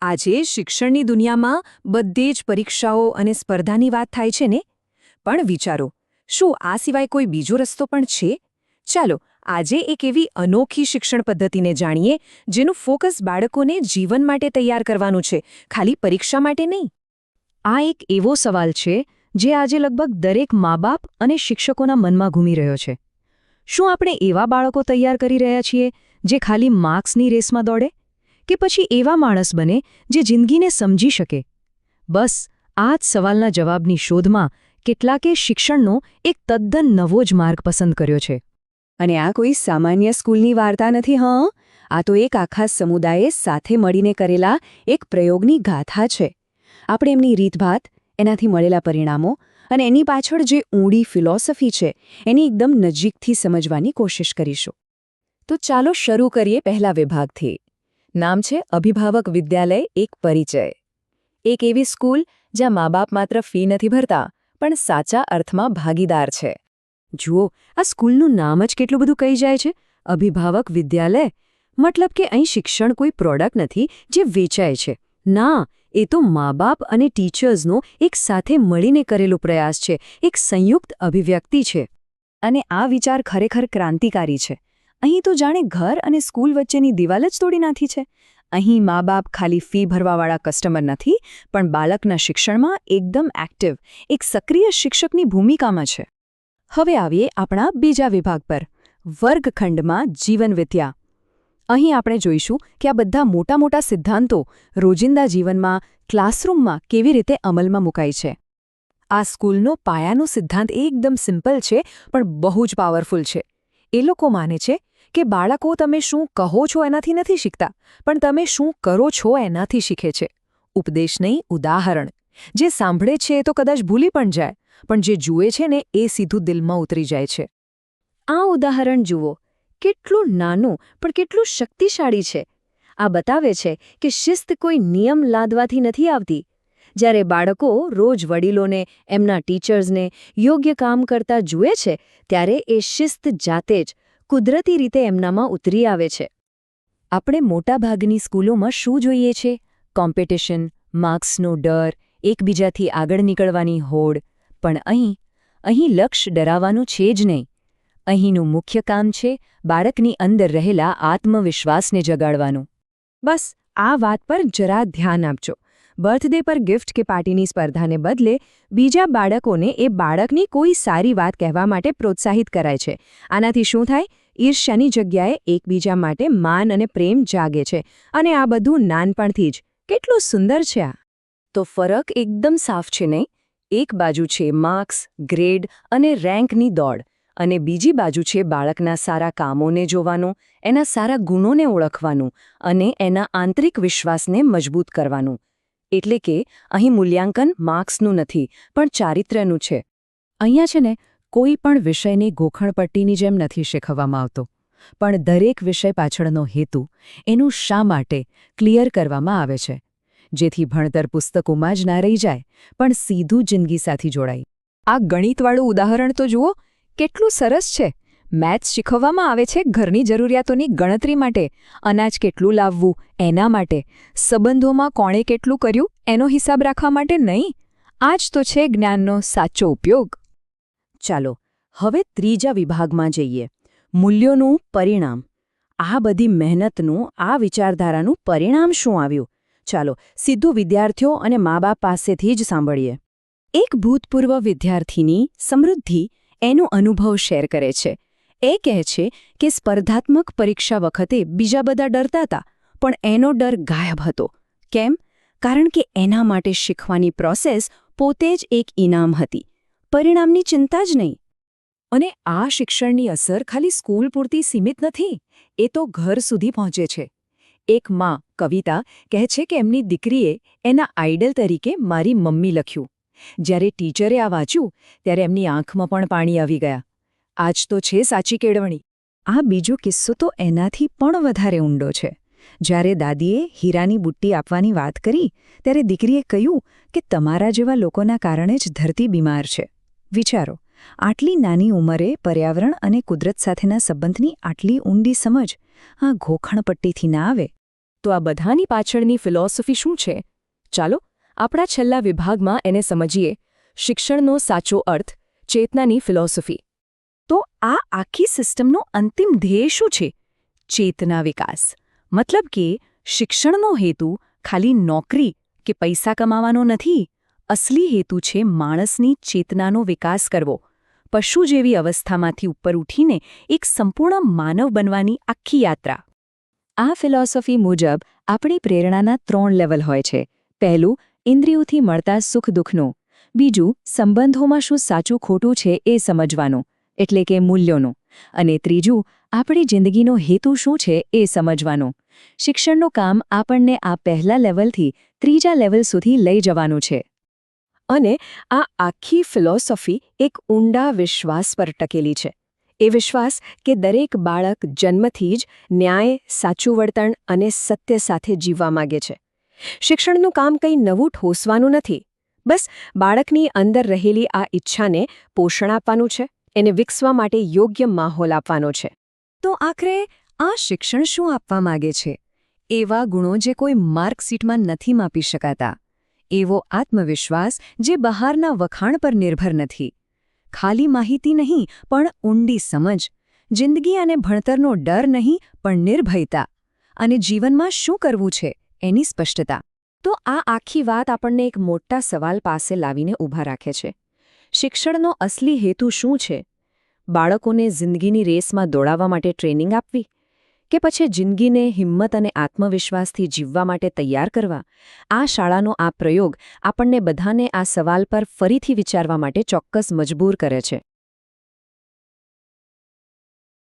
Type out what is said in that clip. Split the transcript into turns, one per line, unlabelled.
આજે શિક્ષણની દુનિયામાં બધે જ પરીક્ષાઓ અને સ્પર્ધાની વાત થાય છે ને? પણ વિચારો, શું આ સિવાય કોઈ બીજો રસ્તો પણ છે? ચાલો આજે એક એવી અનોખી શિક્ષણ પદ્ધતિને જાણીએ જેનું ફોકસ બાળકોને જીવન માટે તૈયાર કરવાનું છે, ખાલી પરીક્ષા માટે નહીં.
આ એક એવો સવાલ છે જે આજે લગભગ દરેક મા-બાપ અને શિક્ષકોના મનમાં ઘૂમી રહ્યો છે. શું આપણે એવા બાળકો તૈયાર કરી રહ્યા છીએ જે ખાલી માર્ક્સની રેસમાં દોડે, કે પછી એવા માણસ બને જે જિંદગીને સમજી શકે? બસ આ જ સવાલના જવાબની શોધમાં કેટલાકે શિક્ષણનો એક તદ્દન નવો જ માર્ગ પસંદ કર્યો છે.
અને આ કોઈ સામાન્ય સ્કૂલની વાર્તા નથી. આ તો એક આખા સમુદાયે સાથે મળીને કરેલા એક પ્રયોગની ગાથા છે. આપણે એમની રીતભાત, એનાથી મળેલા પરિણામો અને એની પાછળ જે ઊંડી ફિલોસોફી છે એની એકદમ નજીકથી સમજવાની કોશિશ કરીશું. તો ચાલો શરૂ કરીએ પહેલા વિભાગથી. નામ છે અભિભાવક વિદ્યાલય, એક પરિચય. એક એવી સ્કૂલ જ્યાં મા બાપ માત્ર ફી નથી ભરતા પણ સાચા અર્થમાં ભાગીદાર છે. જુઓ, આ સ્કૂલનું નામ જ કેટલું બધું કહી જાય છે, અભિભાવક વિદ્યાલય. મતલબ કે અહીં શિક્ષણ કોઈ પ્રોડક્ટ નથી જે વેચાય છે. ના, એ તો મા બાપ અને ટીચર્સનો એક સાથે મળીને કરેલો પ્રયાસ છે, એક સંયુક્ત અભિવ્યક્તિ છે. અને આ વિચાર ખરેખર ક્રાંતિકારી છે. અહીં તો જાણે ઘર અને સ્કૂલ વચ્ચેની દિવાલ જ તોડી નાખી છે. અહીં મા બાપ ખાલી ફી ભરવાવાળા કસ્ટમર નથી, પણ બાળકના શિક્ષણમાં એકદમ એક્ટિવ, એક સક્રિય શિક્ષકની ભૂમિકામાં છે. હવે આવીએ આપણા બીજા વિભાગ પર, વર્ગખંડમાં જીવનવિદ્યા. અહીં આપણે જોઈશું કે આ બધા મોટા મોટા સિદ્ધાંતો રોજિંદા જીવનમાં, ક્લાસરૂમમાં કેવી રીતે અમલમાં મુકાય છે. આ સ્કૂલનો પાયાનો સિદ્ધાંત એકદમ સિમ્પલ છે પણ બહુ જ પાવરફુલ છે. એ લોકો માને છે કે બાળકો તમે શું કહો છો એનાથી નથી શીખતા, પણ તમે શું કરો છો એનાથી શીખે છે. ઉપદેશ નહીં, ઉદાહરણ. જે સાંભળે છે એ તો કદાચ ભૂલી પણ જાય, પણ જે જુએ છે ને એ સીધું દિલમાં ઉતરી જાય છે. આ ઉદાહરણ જુઓ, કેટલું નાનું પણ કેટલું શક્તિશાળી છે. આ બતાવે છે કે શિસ્ત કોઈ નિયમ લાદવાથી નથી આવતી. જ્યારે બાળકો રોજ વડીલોને, એમના ટીચર્સને યોગ્ય કામ કરતા જુએ છે, ત્યારે એ શિસ્ત જાતે જ કુદરતી રીતે એમનામાં ઉતરી આવે છે. આપણે મોટાભાગની સ્કૂલોમાં શું જોઈએ છે? કોમ્પિટિશન, માર્ક્સનો ડર, એકબીજાથી આગળ નીકળવાની હોડ. પણ અહીં લક્ષ્ય ડરાવવાનું છે જ નહીં. અહીંનું મુખ્ય કામ છે બાળકની અંદર રહેલા આત્મવિશ્વાસને જગાડવાનું. બસ આ વાત પર જરા ધ્યાન આપજો. બર્થડે પર ગિફ્ટ કે પાર્ટીની સ્પર્ધાને બદલે બીજા બાળકોને એ બાળકની કોઈ સારી વાત કહેવા માટે પ્રોત્સાહિત કરાય છે. આનાથી શું થાય? ઈર્ષ્યાની જગ્યાએ એકબીજા માટે માન અને પ્રેમ જાગે છે. અને આ બધું નાનપણથી જ. કેટલું સુંદર છે આ! તો ફરક એકદમ સાફ છે નહીં? એક બાજુ છે માર્ક્સ, ગ્રેડ અને રેન્કની દોડ, અને બીજી બાજુ છે બાળકના સારા કામોને જોવાનું, એના સારા ગુણોને ઓળખવાનું અને એના આંતરિક વિશ્વાસને મજબૂત કરવાનું. એટલે કે અહીં મૂલ્યાંકન માર્ક્સનું નથી, પણ ચારિત્ર્યનું છે. અહીંયા છે ને, કોઈ પણ વિષયની ગોખણપટ્ટીની જેમ નથી શીખવવામાં આવતો, પણ દરેક વિષય પાછળનો હેતુ, એનું શા માટે, ક્લિયર કરવામાં આવે છે. જેથી ભણતર પુસ્તકોમાં જ ના રહી જાય, પણ સીધું જિંદગી સાથે જોડાય. આ ગણિતવાળું ઉદાહરણ તો જુઓ, કેટલું સરસ છે. મેથ્સ શીખવવામાં આવે છે ઘરની જરૂરિયાતોની ગણતરી માટે, અનાજ કેટલું લાવવું એના માટે, સંબંધોમાં કોણે કેટલું કર્યું એનો હિસાબ રાખવા માટે નહીં. આ જ તો છે જ્ઞાનનો સાચો ઉપયોગ. ચાલો હવે ત્રીજા વિભાગમાં જઈએ, મૂલ્યોનું પરિણામ. આ બધી મહેનતનું, આ વિચારધારાનું પરિણામ શું આવ્યું? ચાલો સીધું વિદ્યાર્થીઓ અને મા બાપ પાસેથી જ સાંભળીએ. એક ભૂતપૂર્વ વિદ્યાર્થીની સમૃદ્ધિ એનો અનુભવ શેર કરે છે. એ કહે છે કે સ્પર્ધાત્મક પરીક્ષા વખતે બીજા બધા ડરતા હતા, પણ એનો ડર ગાયબ હતો. કેમ? કારણ કે એના માટે શીખવાની પ્રોસેસ પોતે જ એક ઇનામ હતી, પરિણામની ચિંતા જ નહીં. અને આ શિક્ષણની અસર ખાલી સ્કૂલ પૂરતી સીમિત નથી, એ તો ઘર સુધી પહોંચે છે. એક માં, કવિતા, કહે છે કે એમની દીકરીએ એના આઇડલ તરીકે મારી મમ્મી લખ્યું. જ્યારે ટીચરે આ વાંચ્યું ત્યારે એમની આંખમાં પણ પાણી આવી ગયા. આજ તો છે સાચી કેળવણી. આ બીજો કિસ્સો તો એનાથી પણ વધારે ઊંડો છે. જ્યારે દાદીએ હીરાની બુટ્ટી આપવાની વાત કરી ત્યારે દીકરીએ કહ્યું કે તમારા જેવા લોકોના કારણે જ ધરતી બીમાર છે. વિચારો, આટલી નાની ઉંમરે પર્યાવરણ અને કુદરત સાથેના સંબંધની આટલી ઊંડી સમજ આ ઘોખણપટ્ટીથી ના આવે.
તો આ બધાની પાછળની ફિલોસોફી શું છે? ચાલો આપણા છેલ્લા વિભાગમાં એને સમજીએ. શિક્ષણનો સાચો અર્થ, ચેતનાની ફિલોસોફી. તો આ આખી સિસ્ટમનો અંતિમ ધ્યેય શું છે? ચેતના વિકાસ. મતલબ કે શિક્ષણનો હેતુ ખાલી નોકરી કે પૈસા કમાવાનો નથી. અસલી હેતુ છે માણસની ચેતનાનો વિકાસ કરવો. પશુ જેવી અવસ્થામાંથી ઉપર ઉઠીને એક સંપૂર્ણ માનવ બનવાની આખી યાત્રા. આ ફિલોસોફી મુજબ આપણી પ્રેરણાના 3 લેવલ હોય છે. પહેલું, ઇન્દ્રિયોથી મળતા સુખ દુઃખનું. બીજું, સંબંધોમાં શું સાચું ખોટું છે એ સમજવાનું, એટલે કે મૂલ્યોનું. અને ત્રીજું, આપણી જિંદગીનો હેતુ શું છે એ સમજવાનું. શિક્ષણનું કામ આપણને આ પહેલા લેવલથી ત્રીજા લેવલ સુધી લઈ જવાનું છે. અને આ આખી ફિલોસોફી એક ઊંડા વિશ્વાસ પર ટકેલી છે. એ વિશ્વાસ કે દરેક બાળક જન્મથી જ ન્યાય, સાચું વર્તન અને સત્ય સાથે જીવવા માગે છે. શિક્ષણનું કામ કંઈ નવું ઠોસવાનું નથી. બસ બાળકની અંદર રહેલી આ ઈચ્છાને પોષણ આપવાનું છે, એને વિકસવા માટે યોગ્ય માહોલ આપવાનો છે. તો આખરે આ શિક્ષણ શું આપવા માગે છે? એવા ગુણો જે કોઈ માર્કશીટમાં નથી માપી શકાતા. એવો આત્મવિશ્વાસ જે બહારના વખાણ પર નિર્ભર નથી. ખાલી માહિતી નહીં, પણ ઊંડી સમજ. જિંદગી અને ભણતરનો ડર નહીં, પણ નિર્ભયતા. અને જીવનમાં શું કરવું છે એની સ્પષ્ટતા. તો આ આખી વાત આપણને એક મોટા સવાલ પાસે લાવીને ઊભા રાખે છે. શિક્ષણનો અસલી હેતુ શું છે? બાળકોને જિંદગીની રેસમાં દોડાવવા માટે ટ્રેનિંગ આપવી? કે પછી જિંદગીને હિંમત અને આત્મવિશ્વાસથી જીવવા માટે તૈયાર કરવા? આ શાળાનો આ પ્રયોગ આપણને બધાને આ સવાલ પર ફરીથી વિચારવા માટે ચોક્કસ મજબૂર કરે છે.